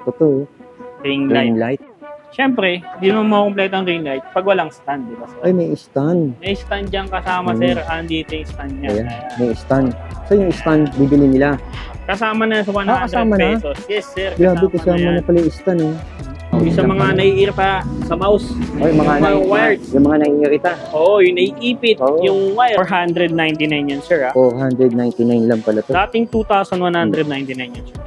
Totoo. Ring Ring light. light. Siyempre, di naman makumpleto ang ring light pag walang stand, di ba sir? Ay, may stand. May stand dyan kasama sir, andito yung stand niya. Ayan, may stand. So yung stand, bibili nila. Kasama na sa 100 kasama na? pesos. Yes sir, Grabe, kasama na pala yung stand. Yung sa mga naiirita sa mouse, Ay, wired. Yung mga naiirita. Oo, yung naiipit, Oo. yung wire. 499 yan sir. 499 lang pala to. Dating 2,199 yan sir.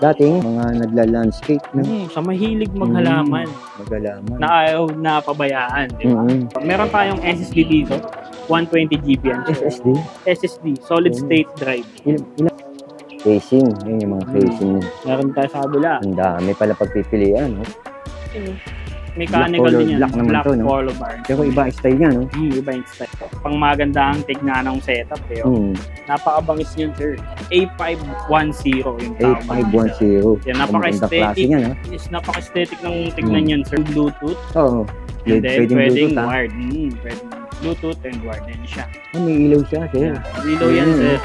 Dating, mga nagla-landscape. Sa mahilig maghalaman. Maghalaman. Na ayaw na pabayaan, di ba? Meron tayong SSD dito, 120 GB yan. SSD? SSD, solid state drive. Ilang? Casing. Yun yung mga casing. Meron tayo sa kabila. Ang dami pala pagpipilian. Mechanical din yan. Black naman to, no? Color bar. Pero iba ang style niya, no? Iba yung style. Pang magandang tignan ng setup. Napakabangis yun, sir. A510 yung tawag. A510. Yan, napaka-aesthetic. Napaka-aesthetic ng tignan yan, sir. Bluetooth. Oo. And then, pwedeng wired. Pwedeng Bluetooth and wired din siya. May ilaw siya, sir. May ilaw yan, sir.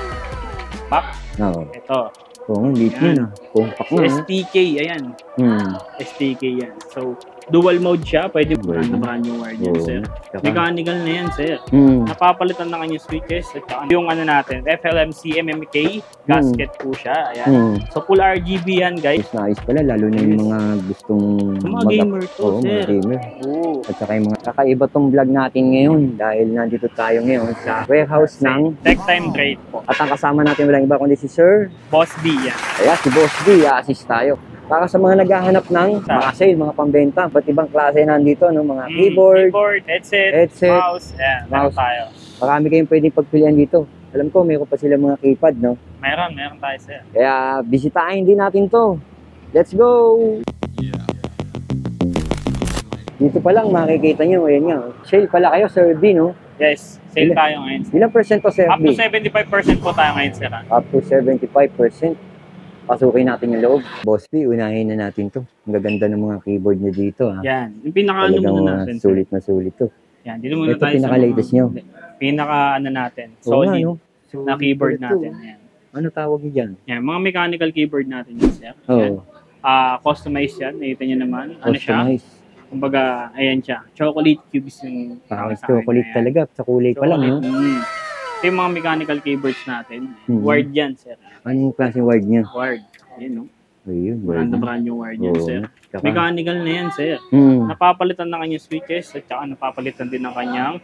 Back. Oo. Ito. Oo, lit yun, compact na. STK, ayan. STK yan. So, dual mode siya. Pwede brand new wired yan, sir. Mechanical na yan, sir. Napapalitan na kanyang switches. At yung ano natin, FLMC MMK gasket po siya. Ayan. So, full RGB yan, guys. Nice pala, lalo na yung mga gustong mga gamer to, sir. Mga gamer. At saka yung mga kakaiba tong vlog natin ngayon dahil nandito tayo ngayon sa warehouse ng Tech Time Trade po. At ang kasama natin walang iba kundi si Sir Boss D yan. Ayan, si Boss D, assist tayo. Para sa mga naghahanap ng mga sale, mga pambenta, ba't ibang klase nandito, no? Mga keyboard, headset, mouse, mouse tayo. Marami kayong pwedeng pagpilian dito. Alam ko, mayroon pa sila mga keypad, no? Meron tayo, sir. Kaya, bisitahin din natin to. Let's go! Dito pa lang, makikita nyo, ayan nga. Sale pala kayo, Sir B, no? Yes, sale tayo ngayon. Ilang percento, Sir B? Up to 75% po tayo ngayon, sir. Up to 75%. Pasukin natin yung loob. Boss B, unahin na natin to. Ang gaganda ng mga keyboard niya dito. Yan. Yung pinaka-ano muna natin. Sulit na sulit to. Yan. Dito muna tayo pinaka-latest nyo. Pinaka-ano natin. Solid na keyboard natin. Yan. Ano tawag niyo dyan? Yan. Mga mechanical keyboard natin yan, sir. Oo. Customized yan. Nakita nyo naman. Ano siya? Kumbaga, ayan siya. Chocolate cubes yung chocolate talaga. Sa kulay pa lang, no? Ito yung mga mechanical keyboards natin. Wired yan, sir. Anong klaseng wired niya? Wired. Ayan, no? Ayun, brand new wired yan, sir. Mechanical na yan, sir. Napapalitan na kanyang switches at saka napapalitan din ng kanyang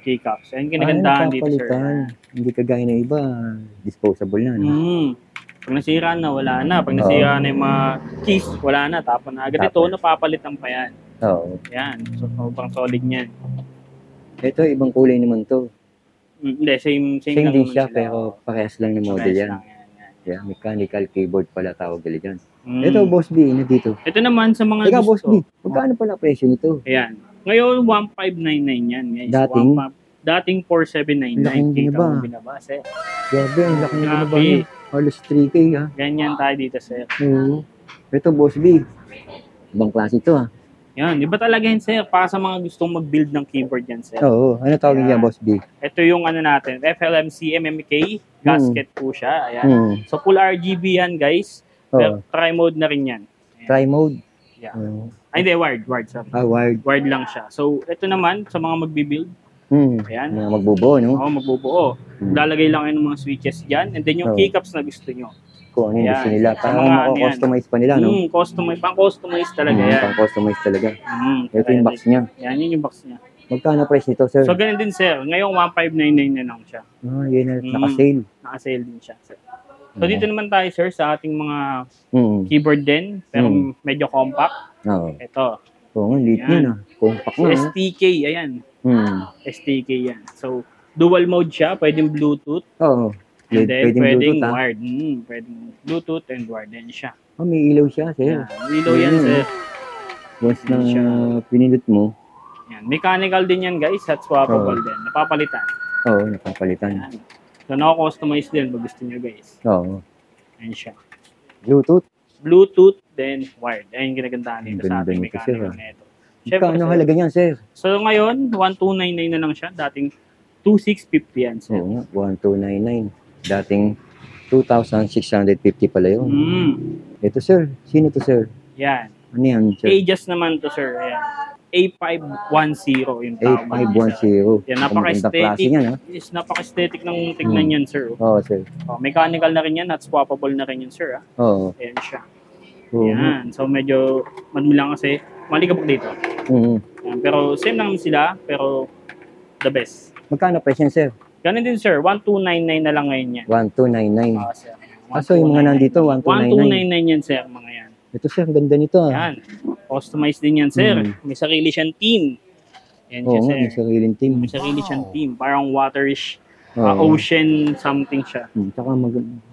keycaps. Ayan, kinagandahan dito, sir. Hindi kagaya na iba, disposable na, no? Pag nasira na, wala na. Pag nasira na yung mga keys, wala na. Tapon na agad. Ito, napapalitan pa yan. Oo. Yan. So, sobrang solid niyan. Ito, ibang kulay naman to. Hindi, same din siya, pero parehas lang ng model yan. Yeah, mechanical keyboard pala tawag nila dyan. Ito, Boss B, na dito. Ito naman sa mga gusto. Boss B, magkano pala presyo nito? Ayan. Ngayon, 1,599 yan, guys. Dating 4,799. Laki na ba? Binabase. Grabe, ang laki na binaba niya. Halos 3K, ha? Ganyan tayo dito, sir. Ito, Boss B. Ibang klase ito, ha? Yan, iba talaga yun, sir. Para sa mga gustong mag-build ng keyboard yan, sir. Oo. Ano tawag niya, Boss B? Ito yung ano natin, FLMC MMK gasket po siya. Ayan. So, full RGB yan, guys. Pero tri-mode na rin yan. Tri-mode? Yeah. Ay, hindi, wired. Sorry. Wired. Wired lang siya. So, ito naman, sa mga magbibuild. Ayan. Mga magbubuo, no? Oo, magbubuo. Lalagay lang kayo ng mga switches dyan. And then yung keycaps na gusto nyo. Kung ano yung gusto nila. Parang mako-customize pa nila, no? Pang-customize talaga yan. Pang-customize talaga. Ito yung box niya. Yan, yun yung box niya. Magkano price nito, sir? So, ganun din, sir. Ngayong 1,599 na lang siya. Yun na. Naka-sale. Naka-sale din siya, sir. So, dito naman tayo, sir, sa ating mga keyboard din. Pero medyo compact. Ito. Oo, lit yun, compact na. STK, ayan. STK yan. So, dual mode siya. Pwedeng Bluetooth. Oo. And then, pwedeng wired. Pwedeng Bluetooth and wired din siya. May ilaw siya, sir. May ilaw yan, sir. Once na pinindot mo. Yan. Mechanical din yan, guys. At swappable din. Napapalitan. Oo, napapalitan. Yan. So, nako-customize din pag gusto nyo, guys. Oo. Ayan siya. Bluetooth, then wired. Ayan yung ginagandahan dito sa ating mechanical na ito. Magkano halaga niyan, sir? So, ngayon, 1,299 na lang siya. Dating 2,650 yan, sir. Oo, 1,299. Dating 2,650 pala yun. Ito, sir. Sino to, sir? Yan. Ano yan, sir? Aegis naman to, sir. Ayan. A510 yung tawag. A510. Yan, napaka-aesthetic. Yes, napaka-aesthetic ng tignan yan, sir. Oo, sir. Mechanical na rin yan at swappable na rin yan, sir. Oo. Ayan siya. Yan. So, medyo madumi lang kasi maligabok dito. Yan. Pero same lang sila, pero the best. Magkano presyo, sir? Ganun din, sir. 1299 na lang ngayon yan. 1299. Sir. So, yung mga nandito, 1299 yan, sir, mga yan. Ito, sir, ang ganda nito. Yan. Customized din yan, sir. May sarili siyang team. Yan siya, sir. May sariling team. May sarili siyang team. Parang waterish, ocean something siya. Tsaka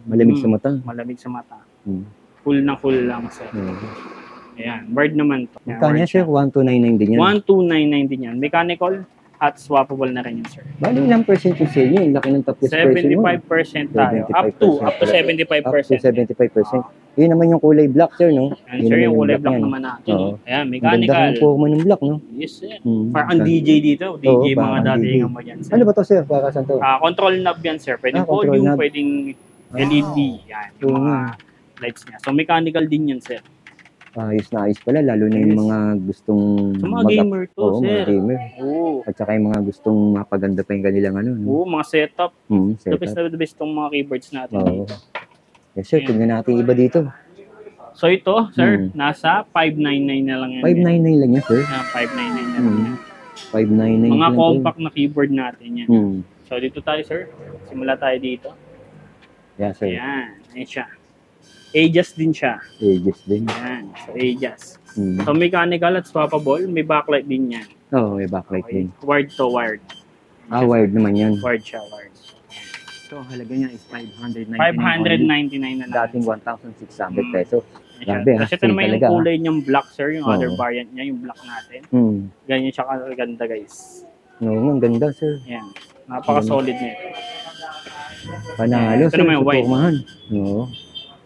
malamig sa mata. Malamig sa mata. Full na full lang, sir. Ayan. Bird naman to. Magkano yan, sir? 1299 din yan? 1299 din yan. Mechanical at swappable na rin yun, sir. Bali ilang percent yung sale niya? Yung laki ng top list price mo. 75% tayo. Up to 75%. Up to 75%. Yun naman yung kulay black, sir, no? Yan, sir, yung kulay black naman natin. Ayan, mechanical. Ang ganda ng forma ng black, no? Yes, sir. Parang DJ dito. DJ mga dating mo yan, sir. Ano ba to, sir? Para saan to? Control knob yan, sir. Pwedeng volume, pwedeng LED. Yan, yung mga lights niya. So, mechanical din yan, sir. Ayos na ayos pala, lalo na yung mga gustong... Sa mga gamer to, sir. Mga gamer. At saka yung mga gustong mapaganda pa yung kanilang ano. Mga setup. Setup. The best tong mga keyboards natin dito. Yes, sir. Tignan natin iba dito. So, ito, sir, nasa 599 na lang yan. 599 lang yan, sir? 599 na lang yan. 599 mga compact na keyboard natin yan. So, dito tayo, sir. Simula tayo dito. Yes, sir. Ayan. Ayan siya. Aegis din siya. Aegis din. Ayan. So, Aegis. So, mechanical at swappable. May backlight din yan. May backlight din. Wired to wired. Wired naman yan. Wired siya, wired. So, halaga niya is 599. 599 na lang. Dating 1,600 pesos. Grabe, kasi ito naman yung kulay niyang black, sir. Yung other variant niya, yung black natin. Ganyan siya kaganda, guys. Ang ganda, sir. Yan. Napaka-solid nito. Panalo, sir. Ito naman yung white.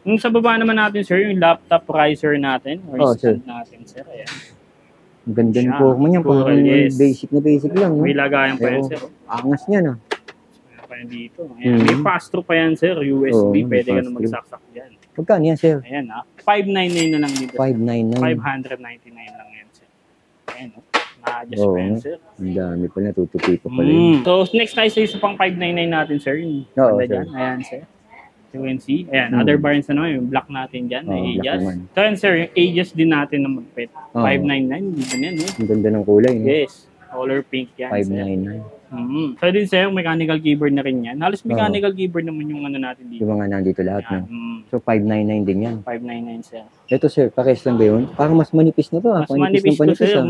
Yung sa baba naman natin, sir, yung laptop riser natin. Or stand natin, sir. Ayan. Ang ganda ng forma niya. Parang basic na basic lang. May lagayan pa yan, sir. Angas niya, na. Dito. Ayan. May pass-through pa yan, sir. USB. Pwede ka na magsaksak dyan. Magkano yan, sir? Ayan, 599 na lang dito. 599. 599 lang yan, sir. Ayan, na-adjust pa yan, sir. Ang dami pala. Tutupi pa pala yun. So, next tayo sa isa pang 599 natin, sir. Yung sir. Ayan, sir. You can see. Ayan, other variants na naman. Yung black natin dyan. Aegis. So, ayan, sir. Yung Aegis din natin na magpet. 599. Dito na yan, Ang ganda ng kulay. Yes. Color pink yan, 599. So din sir, mechanical keyboard na rin yan. Halos mechanical keyboard naman yung ano natin dito. Yung mga nandito lahat, no? So 599 din yan. 599, sir. Ito, sir, pares lang ba yun? Parang mas manipis na to, Mas manipis to, sir.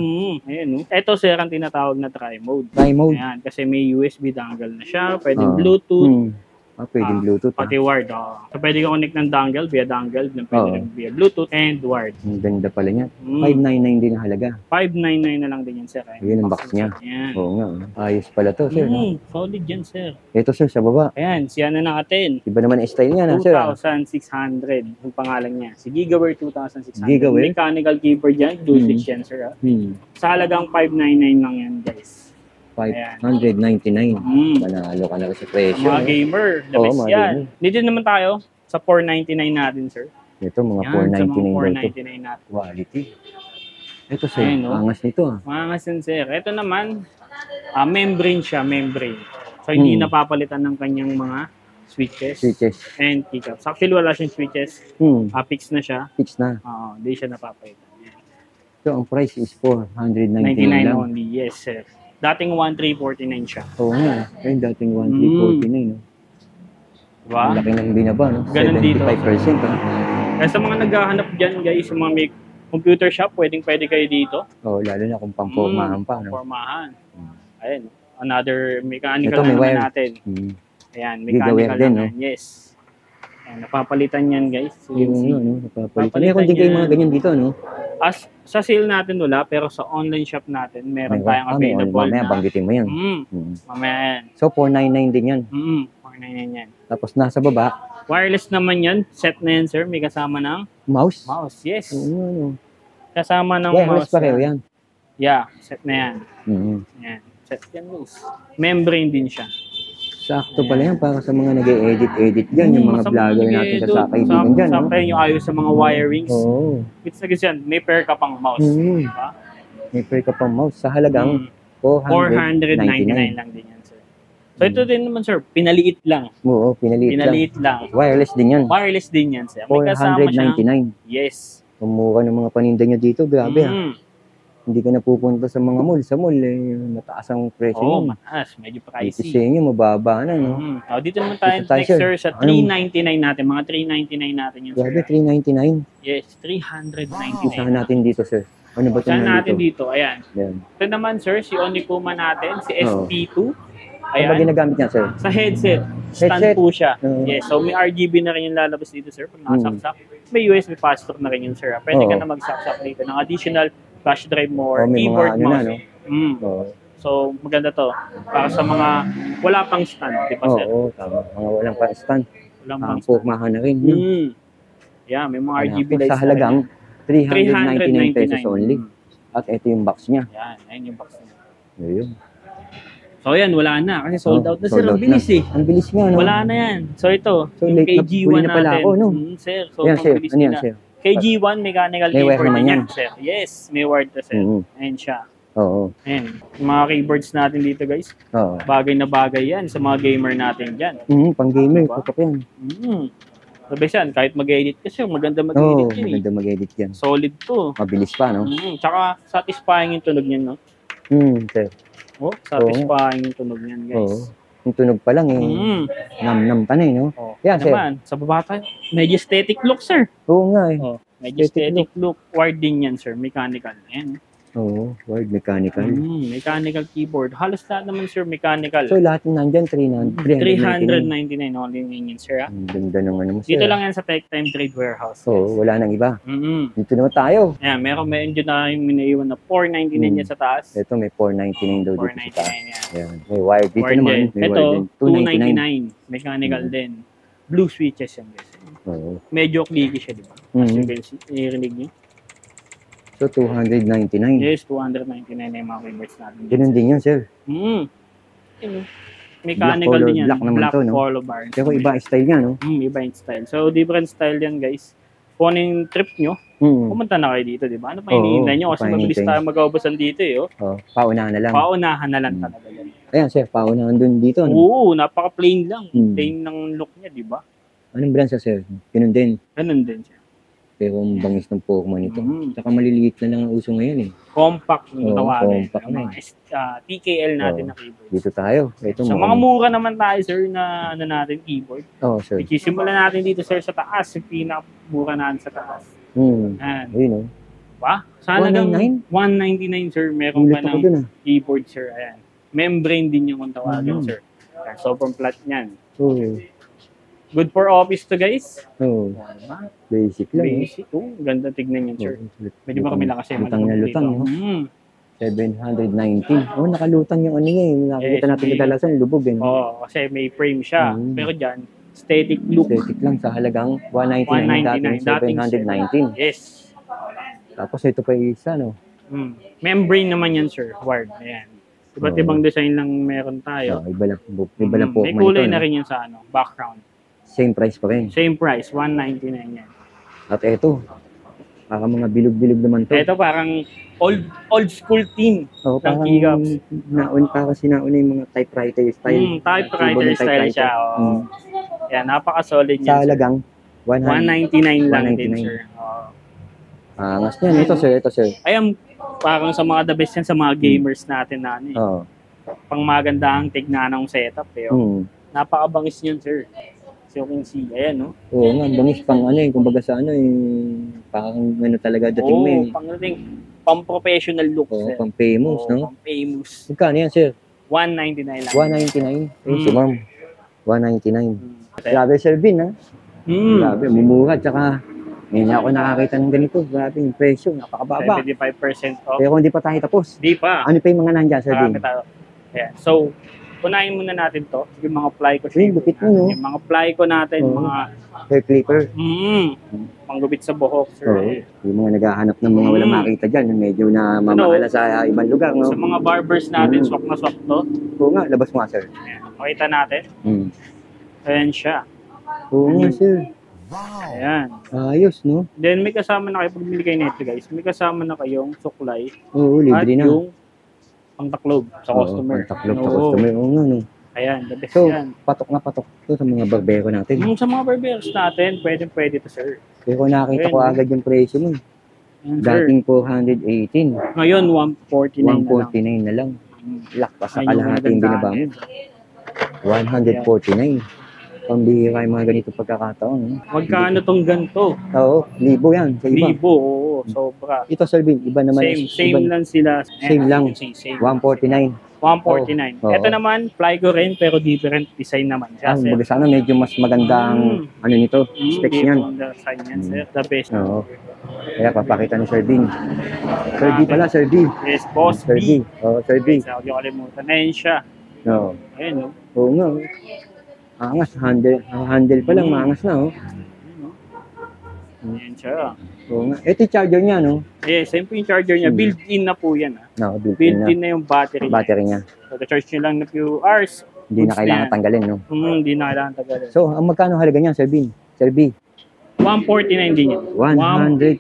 Ayan, no? Ito, sir, ang tinatawag na tri-mode. Tri-mode? Ayan, kasi may USB dongle na siya, pwedeng Bluetooth. Pwedeng Bluetooth. Pati wired. So, pwede ka connect ng dongle, via pwede rin via Bluetooth and wired. Ang ganda pala niya. 599 din ang halaga. 599 na lang din yan, sir. Yun ang box niya. Ayan. Oo nga. Ayos pala to, sir. Solid yan, sir. Ito, sir, sa baba. Ayan, siya na natin. Iba naman ang style niya, sir. 2,600 yung pangalan niya. Si Gigaware 2,600. Gigaware? Mechanical keyboard yan. Dual switch yan, sir. Sa halagang 599 lang yan, guys. 599. Manalo ka na sa presyo. Mga gamer, the best yan. Dito naman tayo sa 499 natin, sir. Ito, mga 499 natin. Quality. Ito, sir. Angas nito. Angas yan, sir. Ito naman, membrane siya, membrane. So, hindi napapalitan ng kanyang mga switches and keycaps. Actually, wala siyang switches. Fix na siya. Fix na. Hindi siya napapalitan. So, ang price is 499 lang. Only, yes, sir. Dating 1,349 siya. Oo nga. Ayun, dating 1,349. No? Diba? Laki ng binaba, no? Ganun 75%. Dito. Kaya sa mga naghahanap dyan, guys, sa mga may computer shop, pwede kayo dito. Lalo na kung pang-formahan pa. No? Formahan. Ayun. Another mechanical na naman natin. Ayan, mechanical din, naman. No? Yes. Ayan, napapalitan yan, guys. Napapalitan. Meron din kayo mga ganyan dito, no? As sa sale natin wala, pero sa online shop natin, meron tayong available mamaya, na. banggitin mo yan. Mamaya yan. So, 499 din yan. 499 yan. Tapos nasa baba. Wireless naman yan. Set na yan, sir. May kasama ng mouse. Mouse, yes. Kasama ng wireless mouse. Pareho yan. Yeah, set na yan. Yan. Set yan, guys. Membrane din siya. Sakto pala yan para sa mga nag-edit-edit dyan, yung mga Sa vlogger natin sa kaibigan dyan, no? Sakto yung ayos sa mga wirings. Oo. It's like yan, may pair ka pang mouse. Diba? May pair ka pang mouse sa halagang 499 lang din yan, sir. So ito din naman, sir, pinaliit lang. Oo, pinaliit lang. lang. Wireless din yan. Wireless din yan, sir. May kasama siyang, 499. yes. Mumura ng mga paninda nyo dito, grabe Hindi ka na pupunta sa mga mall. Sa mall, mataas ang presyo. Oo, mataas. Medyo pricey. Dito sa inyo, mababa na, no? Dito naman tayo Dito tayo, next, sir, sa 399 natin. Mga 399 natin yun, Grabe, sir. 399. Yes, 399. Isahan natin dito, sir. Ano ba ito Saan natin dito? Ayan. Yan. Ito naman, sir, si Onikuma natin, si SP2. Ano ba ginagamit niya, sir? Sa headset. Stand Headset? po siya. Yes, so may RGB na rin yung lalabas dito, sir. Pag nakasaksak, may USB pastor na rin yun, sir. Pwede ka na magsaksak dito ng additional flash drive mo or may keyboard mga mouse. ano na, no? So, maganda to. Para sa mga wala pang stand, di ba, sir? Oo, tama. Mga walang pa-stand. Walang pang stand. Pukmahan na rin. Yeah, may mga RGB Tapos lights sa halagang 399 pesos 399. only. At ito yung box niya. Yan, ayun yung box niya. Ayun. So, yan, wala na. Kasi sold out na, sir. Sold Ang out bilis na. eh. Ang bilis nga, no? Wala na yan. So, ito. So, yung late na, KG1 huli na pala natin. ako, no? Sir. So, Ayan, ang sir. bilis Ano yan, nila. sir? KG1, mechanical May wire keyboard naman din yan. yan, sir. Yes, may wire to, sir. Ayan siya. Oo. Ayan. Yung mga keyboards natin dito, guys. Oo. Bagay na bagay yan sa mga gamer natin dyan. Pang gamer, Diba? tutok yan. Sabi yan, kahit mag-edit kasi, maganda Oo, mag-edit yan eh. maganda mag-edit yan. Solid to. Mabilis pa, no? Tsaka, satisfying yung tunog niyan, no? Sir. Oh, satisfying yung tunog niyan, guys. Oo. Yung tunog pa lang, nam-nam pa na, no? Yan, sir. Naman, sa baba tayo, medyo aesthetic look, sir. Oo nga, eh. Medyo aesthetic look. Wired din yan, sir. Mechanical. Ayan. Oo, wired mechanical. Mechanical keyboard. Halos lahat naman, sir, mechanical. So, lahat yung nandyan, 399. 399 only yun, sir. Ang ganda ng ano mo, sir. Dito lang yan sa Tech Time Trade Warehouse. Oo, wala nang iba. Dito naman tayo. Ayan, meron dyan na yung minaiwan na 499 yan sa taas. Ito, may 499 daw dito sa taas. 499 yan. Ayan. May wired dito Wired naman. din. May Ito, wired din. 299. Mechanical din. Blue switches yan, guys. Oo. Medyo clicky siya, di ba? As you can see, narinig niyo. So, 299. Yes, 299 na yung mga keyboards natin. Ganun din yun, sir. Mechanical din yan. Black naman Black to, no? color bar. Pero iba ang style niya, no? Iba yung style. So, different style yan, guys. Kung ano yung trip nyo, pumunta na kayo dito, di ba? Ano pa hinihintay nyo? Kasi mabilis tayo mag-aubusan dito, eh. Paunahan na lang. Paunahan na lang talaga yan. Ayan, sir. Paunahan dun dito, no? Oo, napaka-plain lang. Plain ng look niya, di ba? Anong brand sa sir? Ganun din. Ganun din siya. Pero ang bangis ng Pokemon ito. Saka maliliit na lang ang uso ngayon, eh. Compact yung tawagin. Compact na, TKL natin na keyboard. Dito tayo. Ito, Sa mga mura naman tayo, sir, na ano natin, keyboard. sir. Simulan natin dito, sir, sa taas. Yung pinakamura natin sa taas. Ayun, Diba? Sana lang 199, sir. Meron ka ng keyboard, sir. Ayan. Membrane din yung kung tawagin, sir. Ayan, sobrang flat niyan. Good for office to, guys. Basic lang. Basic. Ganda tignan yan, sir. Medyo ba kami lang kasi lutang na lutang, no? 719. Nakalutang yung ano niya, eh. Nakikita natin kadalasan, lubog, eh. Kasi may frame siya. Pero dyan, aesthetic look. Aesthetic lang sa halagang 199 dating 719. Yes. Tapos ito pa isa, no? Membrane naman yan, sir. Wired. Ayan. Iba't ibang design lang meron tayo. Iba lang po. May kulay na rin yan sa background. Same price pa rin. Same price, 199 yan. At ito, parang mga bilog-bilog naman to. Ito parang old school theme ng parang keycaps. nauna yung mga typewriter style. Typewriter style siya. Yan, napaka-solid niya. Sa halagang 199 lang din, sir. Angas niyan. Ito, sir. Ayan, parang sa mga the best yan sa mga gamers natin na pang magandang tignan ng setup. Napakabangis niyan, sir. So you can see, ayan, no? Oo nga, bangis pang kumbaga sa parang talaga dating mo eh. Pang-dating, pang-professional look, sir. Pang-famous, no? Pang-famous. Magkano yan, sir? 199 lang. 199? Si ma'am. 199. Grabe, Sir Vin, ha? Grabe, mumura, tsaka ngayon ako nakakita ng ganito. Grabe, yung presyo, napakababa. 75% off. Pero hindi pa tayo tapos. Hindi pa. Ano pa yung mga nandiyan, Sir Vin? Marami tayo. Yeah. So, Unahin muna natin to. Yung mga Flyco Uy, lupit mo, no? Yung mga Flyco natin, Oo. mga Hair clipper. panggubit sa buhok, sir. Oo. Yung mga naghahanap ng mga walang makita dyan, yung medyo na mamahal sa ibang lugar, no? Sa mga barbers natin, swak na swak to. Oo nga, labas mo nga, sir. Ayan. Makita natin. Ayan siya. Oo nga, sir. Ayan. Ayos, no? Then may kasama na kayo, pag bili kayo nito guys, may kasama na kayong suklay Oo, at libre na. yung pangtaklob sa customer. Pangtaklob sa customer. Oo nga, no? Ayan, the best So, yan. patok na patok to sa mga barbero natin. Sa mga barbers natin, pwede to, sir. Kaya kung nakita ko Ayan, agad yung presyo mo. Ayan, sir. Dating 418. Ngayon, 149 149 na lang. Lakpas sa Ayun yung kalahati yung binaba mo. 149. Pambihira yung mga ganito pagkakataon. No? Magkano tong ganito? Oo, libo yan. Sa iba. Libo, oo. Sobra. Ito, Sir Vin, iba naman. Same iba, lang sila. Same lang. Same. 149. 149. Oo. Ito naman, Flyco rin, pero different design naman siya, sir. Baga sana medyo mas magandang ano nito, specs niyan. Design yan, sir. The best. Oo. Kaya papakita ni Sir Vin. Sir V pala, Sir V. Yes, boss. Sir V. Oo, Sir V. Sa audio kalimutan. Ayan siya. Oo. Ayan, no? Oo nga. Angas, handle pa lang, maangas na, oh. Ayan siya. Oo nga. Ito yung charger niya, no? Yes, same po yung charger niya. Built-in na po yan. No, built-in Built-in na yung battery. Battery niya. So, the-charge nyo lang na few hours. Hindi na kailangan tanggalin, no? Hindi na kailangan tanggalin. So, ang magkano halaga niya, Sir Vin? Sir V? 149 din yan. 149.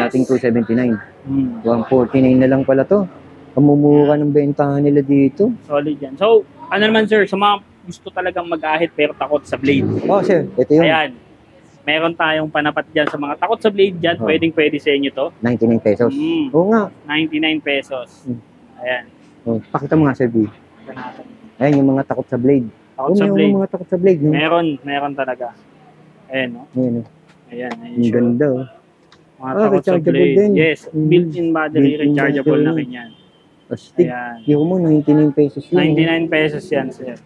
Dating 279. 149 na lang pala to. Kamumura ng bentahan nila dito. Solid yan. So, ano naman sir, sa mga gusto talagang mag-ahit pero takot sa blade. Oh, sir. Ito yung Ayan. Meron tayong panapat dyan sa mga takot sa blade dyan. Pwedeng-pwede sa inyo to. 99 pesos. Oo nga. 99 pesos. Ayan. Oh, pakita mo nga, Sir V. Ito natin. Ayan yung mga takot sa blade. Takot sa blade. Yung mga takot sa blade, no? Meron talaga. Ayan, no? Ayan, Ayan, ang ganda, oh. Mga takot sa rechargeable blade. din. Yes, built-in battery, Built-in rechargeable na battery. rin yan. Astig. Ayan. Yung mo, 99 pesos lang. 99 pesos yan, sir.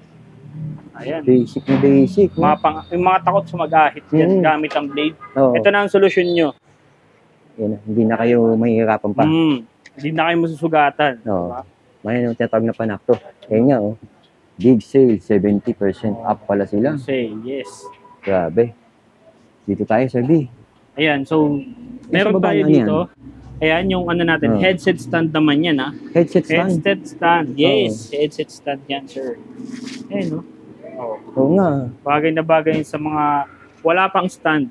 Ayan. Basic na basic. No? Yung mga takot sa mag-ahit yan, gamit ang blade. Oo. Ito na ang solusyon nyo. Yan, hindi na kayo mahihirapan pa. Hindi na kayo masusugatan. Oo. Diba? May tinatawag na panakto. Ayan nga, oh. Big sale, 70% up pala sila. Say, yes. Grabe. Dito tayo, Sir B. Ayan, so, meron baba tayo na dito. Ayan, yung ano natin, headset stand naman yan, ha? Headset stand. Headset stand, yes. Headset stand yan, sir. Ayan, no? Oo nga. Bagay na bagay sa mga wala pang stand.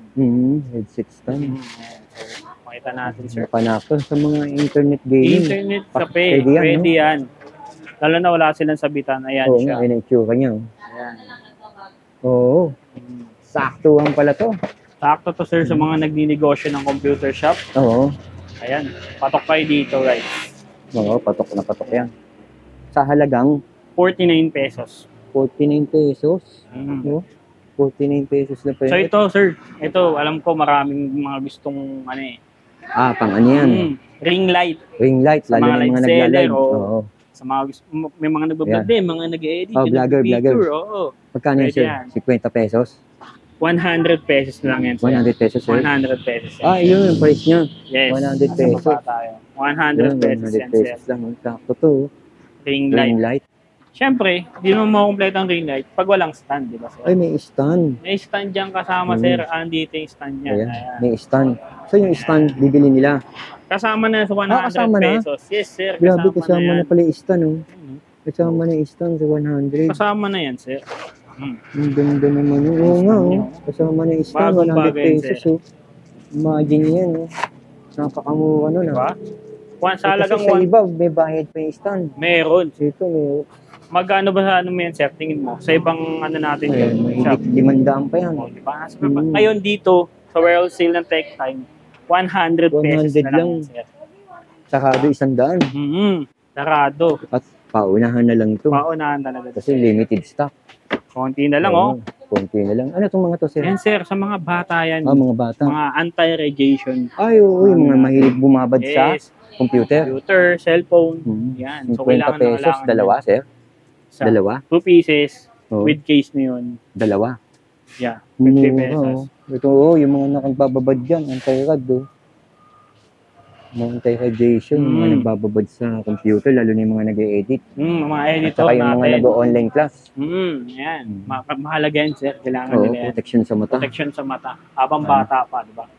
Headset stand. Makita natin, sir. Panakto sa mga internet gaming. Internet cafe, pwede yan. Lalo na wala silang sabitan. Ayan Oo siya. nga, yun ang itsura niya. Ayan. Oo. Saktuhan pala to. Sakto to, sir, sa mga nagninegosyo ng computer shop. Oo. Ayan, patok kayo dito, guys. Oo, patok na patok yan. Sa halagang 49 pesos. 49 pesos. No? 49 pesos na pa. So ito, sir, ito, alam ko maraming mga gustong ano eh. Pang ano yan? Ring light. Ring light, lalo na yung mga nagla-live. Oo. Sa mga may mga nagbablog din, mga nag-edit, vlogger. Oo. Magkano yan, sir? 50 pesos? 100 pesos na lang yan, sir. 100 pesos, sir? 100 pesos. Yun yung price niya. Yes. 100 pesos. 100 pesos yan, sir. 100 pesos lang. Sakto to. Ring Ring light. light. Siyempre, di mo makumpleto ang ring light pag walang stand, di ba, sir? Ay, may stand. May stand dyan kasama, sir. Andito yung stand niya. Ayan. May stand. So, yung stand, bibili nila. Kasama na sa 100 kasama na? pesos. Yes, sir. Grabe, kasama na na yan. pala yung stand, oh. Kasama na yung stand sa 100. Kasama na yan, sir. Ang ganda naman yun. Oo nga, oh. Kasama na yung stand, Bagong 100 bagay, pesos. sir. Oh. Imagine yan, oh. Napakamura nun, Diba? Kasi Sa halagang sa iba, may bayad pa yung stand. meron. Dito, may... Magkano ba sa ano mo yan, sir? Tingin mo? Sa ibang ano natin Ay, yun, may shop. 500 pa yan. Diba? Ngayon dito, sa warehouse sale ng Tech Time, 100 pesos 100 na lang, lang. sir. Sakado 100. Sarado. At paunahan na lang to. Paunahan talaga. Kasi limited stock. Konti na lang, oh. Konti na lang. Ano itong mga to, sir? Yan, sir, sa mga bata yan. Mga bata. Mga anti-radiation. Ay, oo, yung mga mahilig bumabad sa Yes. computer. Computer, cellphone. Yan. So, 50 kailangan pesos, dalawa, sir? Sa Dalawa? 2 pieces, Oo. with case na yun. Dalawa. Yeah, 50 pesos. Ito, yung mga nakagbababad dyan, ang kairad, oh. Mga anti-radiation, mga nagbababad sa computer, lalo na yung mga nag-e-edit. Mga At editor saka yung mga natin. nag-online class. Yan. Mahalaga yan, sir. Kailangan Oo, nila yan. protection sa mata. Protection sa mata. Habang bata pa, di ba?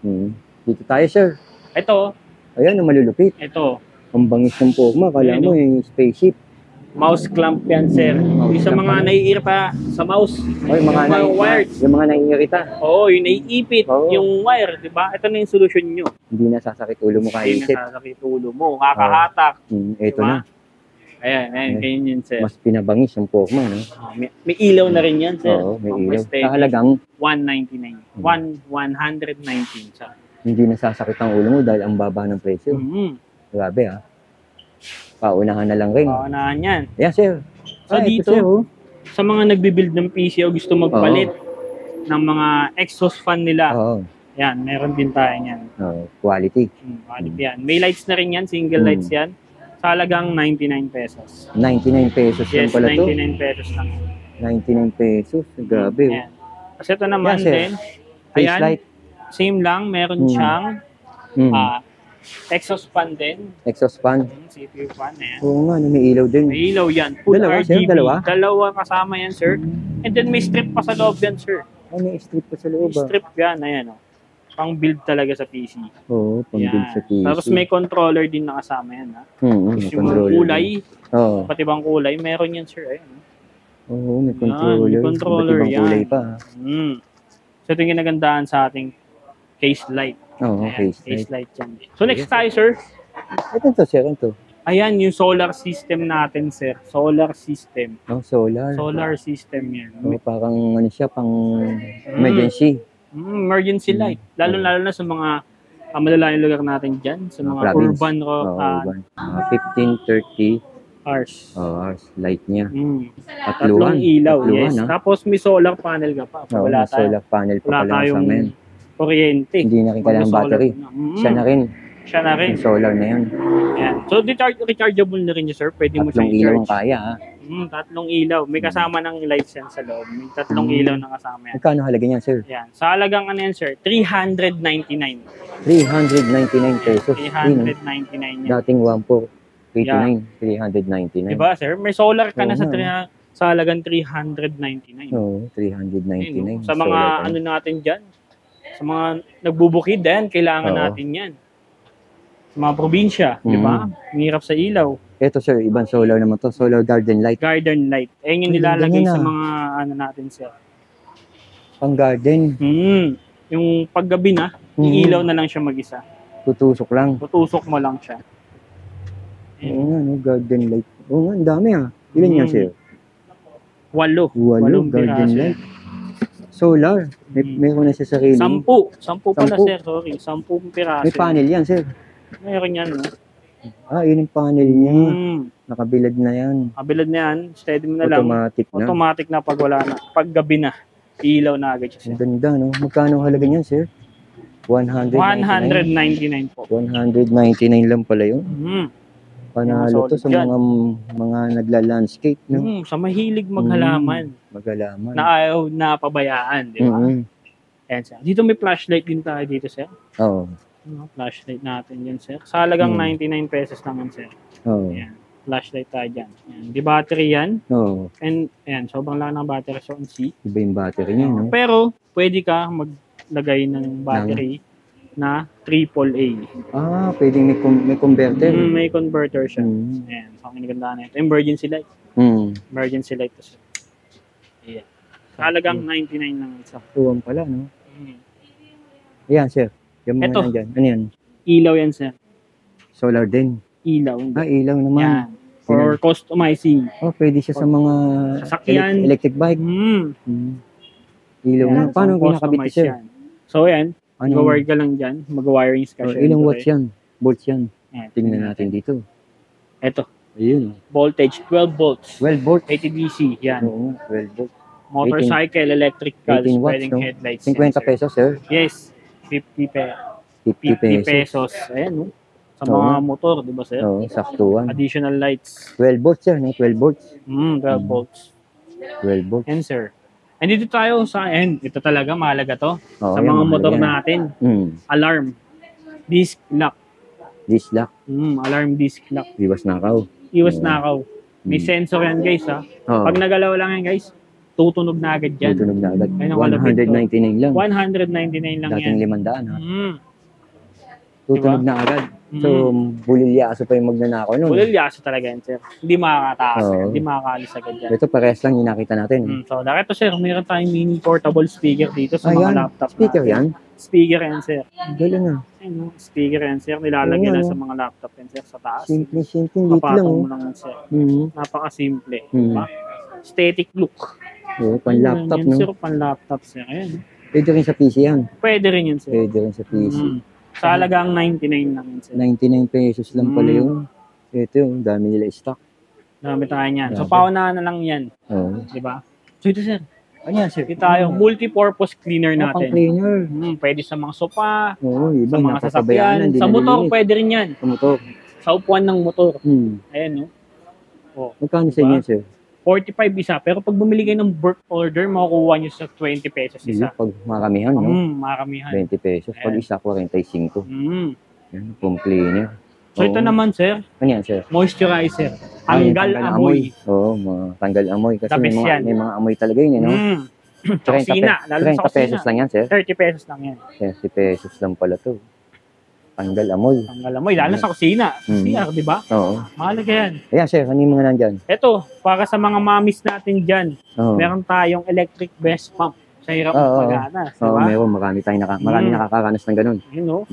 Dito tayo, sir. Ito. Ayan, ang malulupit. Ito. Ang bangis ng Pokemon. Kala mo yung spaceship. Mouse clamp yan, sir. Yung sa mga naiir pa sa mouse. O, yung mga wired. Yung mga naiirita. Oo, yung naiipit. Yung wire, di ba? Ito na yung solusyon nyo. Hindi na sasakit ulo mo kahit Hindi na sasakit ulo mo. Kakahatak. Ito diba? na. Ayan, ganyan yun, sir. Mas pinabangis yung Pokemon. May ilaw na rin yan, sir. Oo, may ilaw. Sa halagang 199. 119 sa. Hindi na sasakit ang ulo mo dahil ang baba ng presyo. Grabe, ha. Paunahan na lang rin. Paunahan yan. Ayan, sir. So dito, sir, sa mga nagbibuild ng PC o gusto magpalit ng mga exhaust fan nila, yan, meron din tayo yan. Quality. Quality yan. May lights na rin yan, single lights yan. Sa halagang 99 pesos. 99 pesos lang pala to? 99 pesos lang. 99 pesos? Grabe. Yan. Kasi ito naman din, face light. Same lang, meron siyang exhaust fan din. Exhaust fan. CPU fan, ayan. Oo nga, may ilaw din. May ilaw yan. Full dalawa, RGB. Sir, dalawa? Dalawa kasama yan, sir. And then may strip pa sa loob yan, sir. May strip pa sa loob, May strip yan, ayan. Pang build talaga sa PC. Oo, pang build sa PC. Tapos may controller din nakasama yan, ha. Yung kulay, pati bang kulay, meron yan, sir. Ayan. Oo, may controller. May controller yan. Kulay pa. So ito yung ginagandahan sa ating case light. Oo, case light yan. So next tayo, sir. Ito to, sir. Ito. Ayan, yung solar system natin, sir. Solar system. Solar. Solar system yan. Parang ano siya, pang emergency. Emergency light. Lalo na sa mga malalayong lugar natin dyan. Sa mga urban. 15-30 hours. Hours. Light niya. Tatlong ilaw. Yes. Tapos may solar panel ka pa. Wala solar panel pa pala sa amin. Kuryente. Hindi na rin kailangan battery. Siya na rin. Yung solar na yun. Ayan. So, rechargeable na rin yun, sir. Pwede mo siyang i-charge. Tatlong ilaw ang kaya, ha? Tatlong ilaw. May kasama ng lights yan sa loob. May tatlong ilaw na kasama yan. Magkano halaga niyan, sir? Yan. Sa halagang ano yan, sir? 399. 399 pesos. 399 yan. Dating 1,489. 399. Diba, sir? May solar ka na sa halagang 399. Oo, 399. Sa mga ano natin dyan, sa mga nagbubukid, kailangan natin yan. Sa mga probinsya, di ba? Mahirap sa ilaw. Ito, sir, ibang solar naman to. Solar garden light. Garden light. Yung nilalagay sa mga ano natin, sir. Pang garden. Yung paggabi na, ilaw na lang siya mag-isa. Tutusok lang. Tutusok mo lang siya. Oo nga, garden light. Oo nga, ang dami, ha. Ilan yan, sir? 8. 8 garden light. Solar. Meron na siya sarili. 10 pala, sir. Sorry. 10 piraso. May panel yan, sir. Meron yan, no? Yun yung panel niya. Nakabilad na yan. Nakabilad na yan. Steady mo na lang. Automatic na. Automatic na pag wala na. Pag gabi na. Ilaw na agad siya. Ang ganda, no? Magkano halaga niyan, sir? 199 po. 199 lang pala yun. Panalo to sa mga nagla-landscape, no? Sa mahilig maghalaman. Maghalaman. Na ayaw na pabayaan, di ba? Ayan, sir. Dito may flashlight din tayo dito, sir. Oo. Flashlight natin yan, sir. Sa halagang 99 pesos naman, sir. Oo. Ayan. Flashlight tayo dyan. Ayan. Di battery yan. Oo. And, ayan, sobrang lang ng battery sa C. Iba yung battery niya, no? Pero, pwede ka maglagay ng battery na AAA. Pwedeng may converter. May converter siya. Ayan. So, ang ganda na ito. Emergency light. Emergency light. Ayan. Sa halagang 99 lang isa. Tuwang pala, no? Ayan, sir. Yung mga nandyan. Ano yan? Ilaw yan, sir. Solar din. Ilaw. Ilaw naman. Yan. For customizing. Pwede siya sa mga sasakyan. Electric bike. Ilaw na. Paano kinakabit ito, sir? So, yan. Mag-wire ka lang dyan. Mag-wiring ka siya. Ilang watts yan? Volts yan. Tingnan natin dito. Ito. Ayun. Voltage, 12 volts. 12 volts. 80 DC. Yan. Oo, 12 volts. Motorcycle, electrical, 18 watts, pwedeng no? headlights. 50 pesos, sir? Yes. 50 pesos. Ayan, no? Sa mga motor, di ba, sir? Oo, saktuan. Additional lights. 12 volts, sir, no? 12 volts. 12 volts. 12 volts. Yan, sir. And dito tayo sa end. Ito talaga, mahalaga to. Oo, sa mga motor natin. Alarm. Disc lock. Disc lock. Alarm disc lock. Iwas nakaw. Iwas nakaw. May sensor yan guys ha. Pag nagalaw lang yan guys, tutunog na agad yan. Tutunog na agad. Ayun ang kalapit 199 lang. 199 lang Dating yan. 500 ha. Diba? Tutunog na agad. So, bulilyaso pa yung magnanakaw nun. Bulilyaso talaga yan, sir. Hindi makakatakas. Hindi makakaalis agad yan. Ito parehas lang yung nakita natin. So, ito sir, mayroon tayong mini portable speaker dito sa mga laptop speaker natin. yan? Speaker yan, sir. Galing na. Speaker yan, sir. Nilalagyan lang sa mga laptop yan, sir, sa taas. Simple dito lang. Papatong mo lang yan, sir. Napaka-simple. Diba? Aesthetic look. Pan-laptop, no? Sir, pan-laptop, sir. Ayan. Pwede rin sa PC yan. Pwede rin yan, sir. Pwede rin sa PC. Sa halagang 99 lang yan, sir. 99 pesos lang pala yun. Ito yung dami nila stock. Dami tayo yan. So, paunahan na lang yan. Diba? So, ito, sir. Ano yan, sir? Ito tayo, multi-purpose cleaner natin. Pang-cleaner. Pwede sa mga sofa, iba, sa mga sasakyan. Sa motor, pwede rin yan. Sa motor. Sa upuan ng motor. Ayan, no? Magkano sa inyo, sir? 45 isa. Pero pag bumili kayo ng bulk order, makukuha nyo sa 20 pesos isa. Pag maramihan, no? Maramihan. 20 pesos. Pag isa, 45. Yan, pong cleaner. So ito naman, sir. Ano yan, sir? Moisturizer. Tanggal amoy. Tanggal amoy. Kasi may mga amoy talaga yun, no? 30 pesos lang yan, sir? 30 pesos lang yan. 30 pesos lang pala to. Tanggal amoy. Tanggal amoy. Lalo sa kusina. CR, di ba? Oo. Mahalaga yan. Ayan, sir. Ano yung mga nandyan? Ito, para sa mga mamis natin dyan, meron tayong electric breast pump. Sa hirap magpagana. Oo, meron. Marami nakakaranas ng ganun. You know?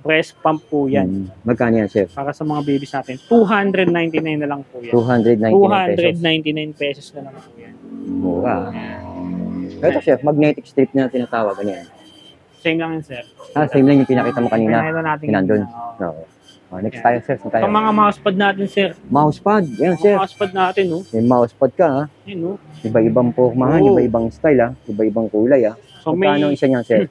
Breast pump po yan. Magkano yan, sir? Para sa mga babies natin, 299 na lang po yan. 299 pesos na lang po yan. Mura. Ito, sir, magnetic strip na tinatawag. Ano yan? Same lang yun, sir. Same lang yung pinakita mo kanina. Pinakita natin Pinandun. Next tayo, sir. Ito mga mousepad natin, sir. Mousepad. Yan, sir. Mousepad natin, no? May mousepad ka, ha? Yan, no? Iba-ibang pormahan, iba-ibang style, ha? Iba-ibang kulay, ha? So, magkano isa niyan, sir?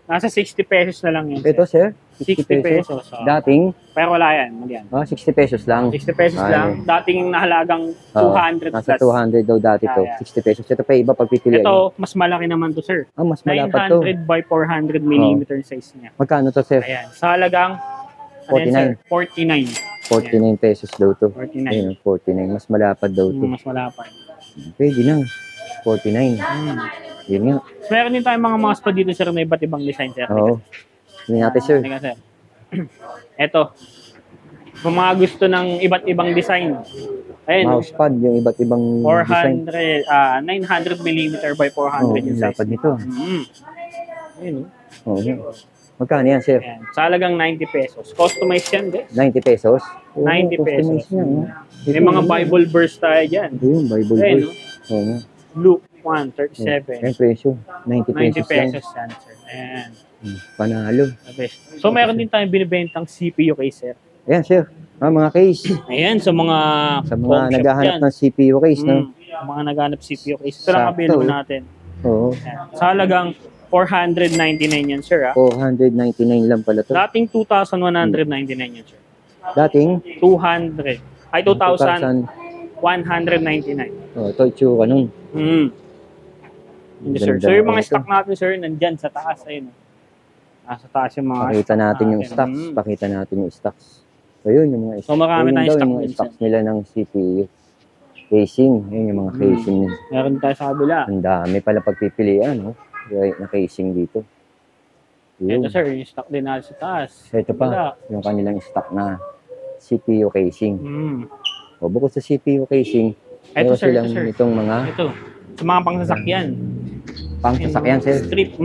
Nasa 60 pesos na lang yan, sir. Ito, sir? 60 pesos. Dating? Pero wala yan. 60 pesos lang. 60 pesos lang. Dating nahalagang 200 plus. Nasa 200 daw dati to. 60 pesos. Ito pa iba pagpipilian. Ito, mas malaki naman to, sir. Mas malapad to. 900 by 400 millimeter size niya. Magkano to, sir? Ayan. Sa halagang 49. 49 pesos daw to. 49. Ayun, 49. Mas malapad daw to. Mas malapad. Pwede na. 49. Yun nga. So, meron din tayong mga mousepad dito, sir, na iba't ibang design, sir. Oo. Hindi natin, sir. Sir. Ito. Kung mga gusto ng iba't ibang design. Ayun. Mousepad, yung iba't ibang design. 900 millimeter by 400 yung size. Lapad nito. Ayun. Magkano yan, sir? Ayan. Sa halagang 90 pesos. Customized yan, guys. 90 pesos? 90 pesos. Yan, may mga Bible verse tayo dyan. Ito yung Bible verse. Luke 1:37. Yung presyo. 90 pesos yan, sir. Ayan. Panalo. So, meron din tayong binibentang CPU case, sir. Ayan, sir. Mga case. Ayan, sa mga naghahanap ng CPU case, no? Mga naghahanap CPU case. Ito lang available natin. Oo. Sa halagang 499 yan, sir. 499 lang pala to. Dating 2,199 yan, sir. Dating? 200. Ay, 2,199. Ito itsura nun. Hindi, sir. So, yung mga stock natin, sir, nandyan sa taas. Ayun. Nasa taas yung mga Pakita natin yung stocks. Pakita natin yung stocks. So, yun yung mga stocks. So, marami tayong stock. Yung mga stocks nila ng CPU. Casing. Yun yung mga casing. Meron tayo sa kabila. Ang dami pala pagpipilian, no? Na casing dito. Ito, sir, yung stock din natin sa taas. Ito pa, yung kanilang stock na CPU casing. O, bukod sa CPU casing, ito, sir, itong mga... Ito, sa mga pangsasakyan. Pangsasakyan, sir? Strip.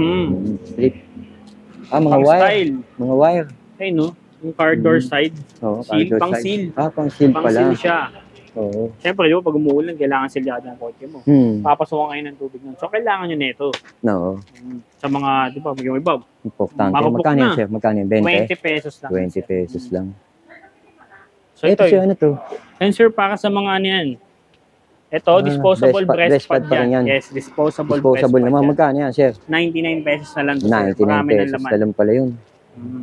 Strip. Mga wire. Style. Mga wire. Ayun, no? Yung car door side. Seal, pang seal. Pang seal pala. Pang seal siya. Oo. Siyempre, di ba, pag umuulan, kailangan silyado ng kotse mo. Papasukan kayo ng tubig nun. So, kailangan nyo nito. No. Sa mga, di ba, yung iba. Importante. Magkano yan, sir? Magkano yan? 20 pesos lang. 20 pesos lang. So, ito, sir, ano to? And sir, para sa mga ano yan. Ito, disposable breast pad yan. Yes, disposable naman. Magkano yan, sir? 99 pesos na lang. 99 pesos na lang pala yun.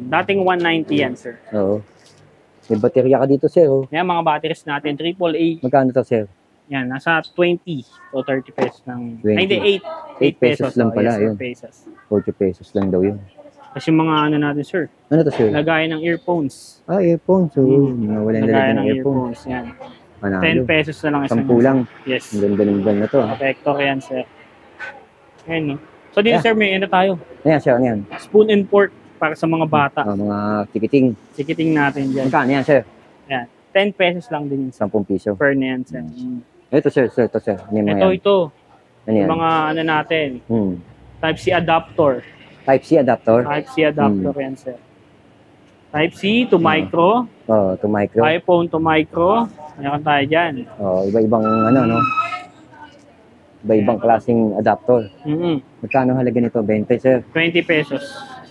Dating 190 yan, sir. Oo. May baterya ka dito, sir. Yan, mga batteries natin. AAA. Magkano to, sir? Yan, nasa 20 o 30 pesos ng... 8 pesos lang pala, yun. 40 40 pesos lang daw yun. Kasi yung mga ano natin, sir. Ano to, sir? Lagayan ng earphones. Earphone. So, wala na Lagayan ng earphone. earphones. Yan. Panalo. 10 pesos na lang isang 10 lang. Yes. Ang ganda ng brand na to. Vector yan, sir. Ayan, no? So, dito, sir, may ano tayo. Ayan, sir. Ano yan? Spoon and fork para sa mga bata. Mga tikiting. Tikiting natin dyan. Magkano yan, sir? Ayan. 10 pesos lang din yun. 10 piso. Per na yan, sir. Ito, sir. Ito, sir. Ano yung mga yan? Ito. Ano yan? Yung mga ano natin. Type-C adapter. Type-C adapter? Type-C adapter yan, sir. Type-C to micro. To micro. iPhone to micro. Meron tayo dyan. Iba-ibang ano, no? Iba-ibang klaseng adapter. Magkano halaga nito? 20, sir? 20 pesos.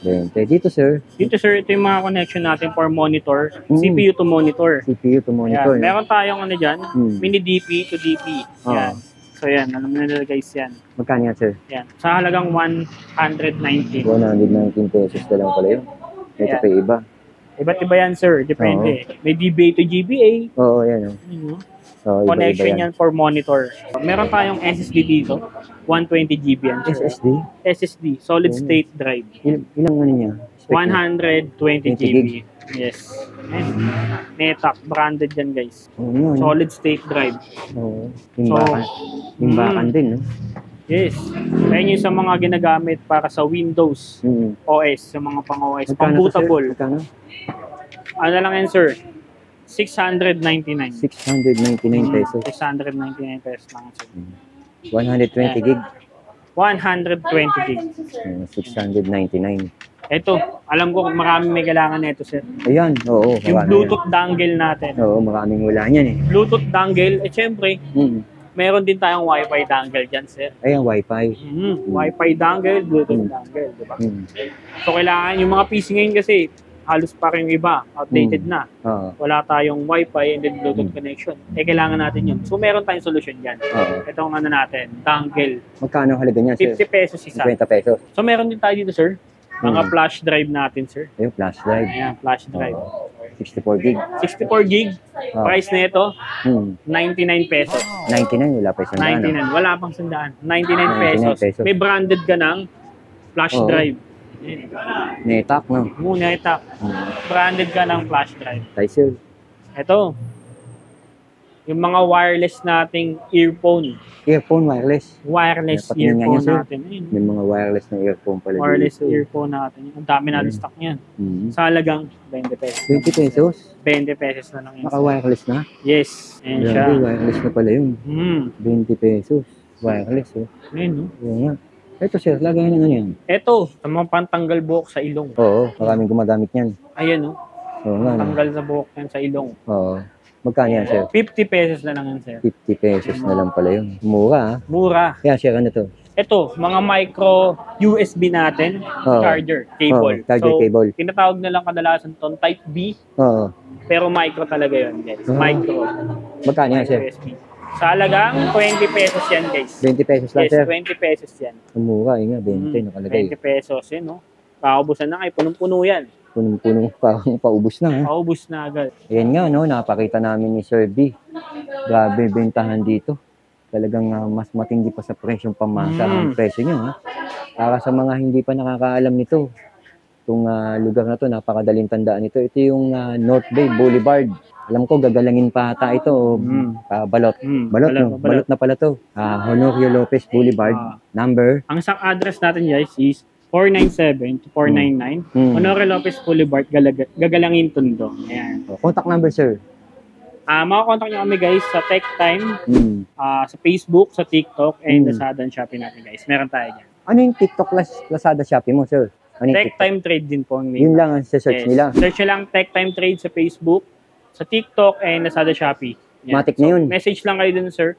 20. Dito, sir? Dito, sir, ito yung mga connection natin for monitor. CPU to monitor. CPU to monitor. Yan. Meron tayong ano dyan, mini DP to DP. Yan. So yan, alam mo na guys yan. Magkano yan, sir? Yan. Sa halagang 119. 119 pesos na lang pala yun. Ito pa iba. Iba't iba yan, sir. Depende. May DBA to GBA. Oo, yan. Connection yan for monitor. Meron tayong SSD dito. 120 GB yan, sir. SSD? SSD. Solid state drive. Ilang ano niya? 120 GB. Yes. NetApp. Branded yan, guys. Solid state drive. Timbakan din, no? Yes. Ayan yung sa mga ginagamit para sa Windows OS, sa mga pang-OS. Pang-bootable. Magkano? Ano lang yan, sir? 699. 699 pesos. 699 pesos lang, sir. 120 gig? 120 gig. 699. Ito, alam ko marami may kailangan nito, sir. Ayan, oo. Yung Bluetooth dongle natin. Oo, maraming wala niyan eh. Bluetooth dongle, syempre, meron din tayong Wi-Fi dongle dyan, sir. Ayan, Wi-Fi. Wi-Fi dongle, Bluetooth dongle, di ba? So, kailangan yung mga PC ngayon kasi, halos pa yung iba, outdated na. Wala tayong Wi-Fi and then Bluetooth connection. Kailangan natin yun. So, meron tayong solution dyan. Ito ang ano natin, dongle. Magkano halaga niya, sir? 50 pesos isa. 50 pesos. So, meron din tayo dito, sir. Mga flash drive natin, sir. Ayun, flash drive. Ayan, flash drive. 64 gig. 64 gig. Price na ito, 99 pesos. 99, wala pa isang daan. 99, wala pang sandaan. 99 pesos. May branded ka ng flash drive. NetApp, no? NetApp. Branded ka ng flash drive. Tyser. Ito. Yung mga wireless nating earphone. Earphone, wireless. Wireless earphone natin. May mga wireless na earphone pala. Wireless earphone natin. Ang dami natin stock niyan. Sa halagang 20 pesos. 20 pesos? 20 pesos na lang yan. Naka-wireless na? Yes. Ayan siya. Wireless na pala yun. 20 pesos. Wireless, oh. Ayun, no? Oo nga. Ito, sir. Lagay na yan. Ito. Sa mga pantanggal buhok sa ilong. Oo. Maraming gumagamit yan. Ayan, no? Oo nga. Tanggal sa buhok yan sa ilong. Oo. Magkano yan, sir? 50 pesos na lang yan, sir. 50 pesos na lang pala yun. Mura, ha? Mura. Kaya, sir, ano to? Ito, mga micro USB natin, charger, cable. Charger cable. Tinatawag na lang kadalasan itong Type B. Pero micro talaga yun, guys. Micro. Magkano yan, sir? USB. Sa halagang 20 pesos yan, guys. 20 pesos lang, sir? Yes, 20 pesos yan. Mura, yun nga, 20 nakalagay. 20 pesos, yun, no? Paubusan na kayo, punong-puno yan. Punong-puno, parang paubos na, ha? Paubos na agad. Ayan nga, no, napakita namin ni Sir B. Grabe, bentahan dito. Talagang mas matindi pa sa presyong pamasa ang presyo nyo, ha? Para sa mga hindi pa nakakaalam nito, itong lugar na to, napakadaling tandaan ito. Ito yung North Bay Boulevard. Alam ko, gagalangin pa ata ito. Balot. Balot na pala to. Honorio Lopez Boulevard. Number. Ang isang address natin, guys, is 497 to 499. Honorio Lopez Boulevard, Gagalangin, Tondo. Ayan. Contact number, sir. Makakontakt nyo kami, guys, sa Tech Time, sa Facebook, sa TikTok, and Lazada and Shopee natin, guys. Meron tayo dyan. Ano yung TikTok, Lazada, Shopee mo, sir? Ano Tech Time Trade din po. Yun lang ang search nila. Search nyo lang Tech Time Trade sa Facebook, sa TikTok, and Lazada, Shopee. Yan. Matik na yun. Message lang kayo dun, sir.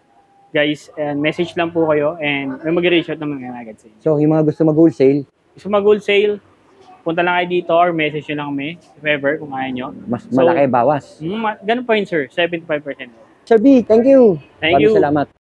Guys, and message lang po kayo, and may mag-reach out naman ngayon agad sa inyo. So, yung mga gusto mag-wholesale, mag-wholesale, punta lang kayo dito or message nyo lang kami, if ever, kung kaya nyo. Mas malaki bawas. Ganun pa yun, sir. 75%. Sir B, thank you. Thank you. Salamat.